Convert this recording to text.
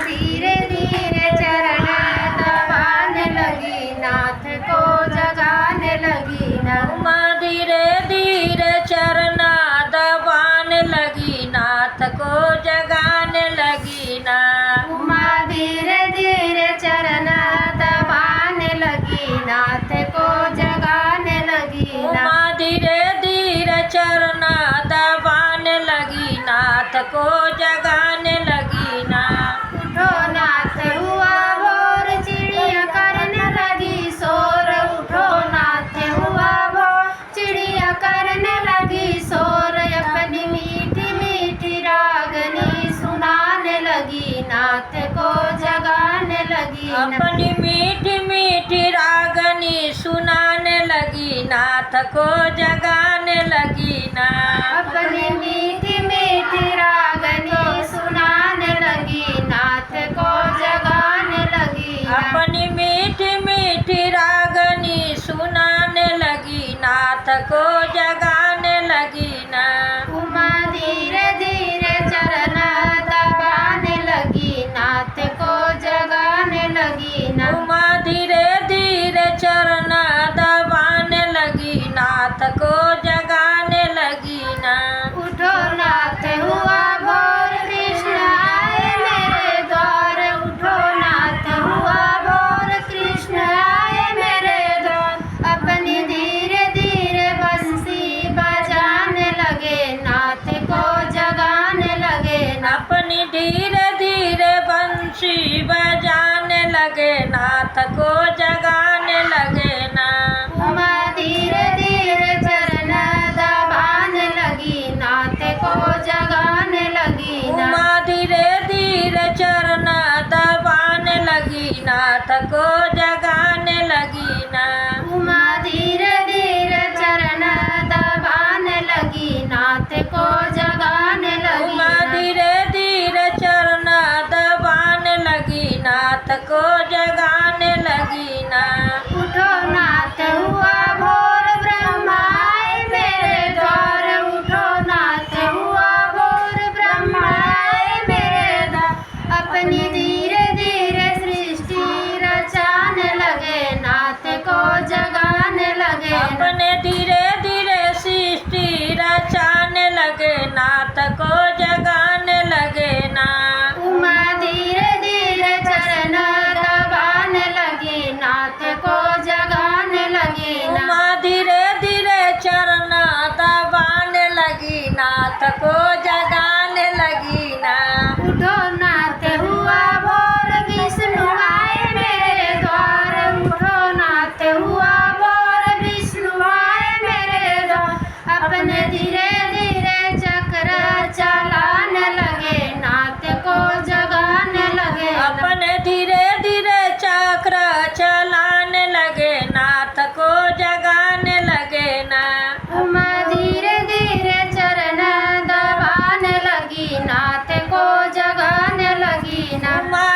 धीरे धीरे चरण दबाने लगी, नाथ को जगाने लगी ना। उमा धीरे धीरे चरण दबाने लगी, नाथ को जगाने लगी ना। उमा धीरे धीरे चरण दबाने लगी, नाथ को जगाने लगी ना। उमा धीरे धीरे चरण दबाने लगी, नाथ को जगाने लगी ना। उठो नाथ हुआ भोर, चिड़िया करने लगी शोर। उठो नाथ हुआ भोर, चिड़िया करने लगी शोर। अपनी मीठी मीठी रागनी सुनाने लगी, नाथ को जगाने लगी ना। अपनी मीठी मीठी रागनी सुनाने लगी, नाथ को जगाने लगी ना। अपनी मीठी मीठी रागनी सुनाने लगी, नाथ को जगाने लगी ना। अपनी मीठी मीठी रागनी सुनाने लगी, नाथ को जगाने लगी ना। उमा धीरे धीरे चरण दबाने लगी, नाथ को जगाने लगी ना। उमा धीरे धीरे चरण दबाने लगी, नाथ को जगाने लगी ना। उठो नाथ हुआ भोर, कृष्ण आए मेरे द्वार। उठो नाथ हुआ भोर, कृष्ण आए मेरे द्वार। अपनी धीरे धीरे बंसी बजाने लगे, नाथ को जगाने लगे ना। अपनी धीरे धीरे बंसी बजाने लगे, नाथ को जगाने लगे ना। उमा धीरे धीरे चरण दबाने लगी, नाथ को जगाने लगी ना। उमा धीरे धीरे चरण दबाने लगी, नाथ को जगाने लगी ना। उमा धीरे धीरे चरण दबाने लगी, नाथ को जगाने लगी उमा ना। धीरे धीरे चरण दबाने लगी, नाथ को जगाने लगी ना। उठो नाथ हुआ भोर, ब्रह्मा आए मेरे द्वार। उठो नाथ हुआ भोर, ब्रह्मा आए मेरे द्वार। अपनी धीरे धीरे सृष्टि रचाने लगे, नाथ को जगाने लगे ना। अपने धीरे धीरे सृष्टि रचाने लगे, नाथ को जगाने लगे ना। उमा धीरे धीरे चरण दबाने लगी, नाथ को जगाने लगी ना। उमा धीरे धीरे चरण दबाने लगी, नाथ को जगाने लगी ना। उठो नाथ हुआ भोर, विष्णु आए मेरे द्वार। उठो नाथ हुआ भोर, विष्णु आए मेरे द्वार। अपने धीरे धीरे चक्र चलाने लगे, नाथ को जगाने लगे ना। अपने धीरे धीरे चक्र चलाने लगे, नाथ को जगाने लगे ना। उमा धीरे धीरे चरण दबाने लगी, नाथ को जगाने लगी ना। उमा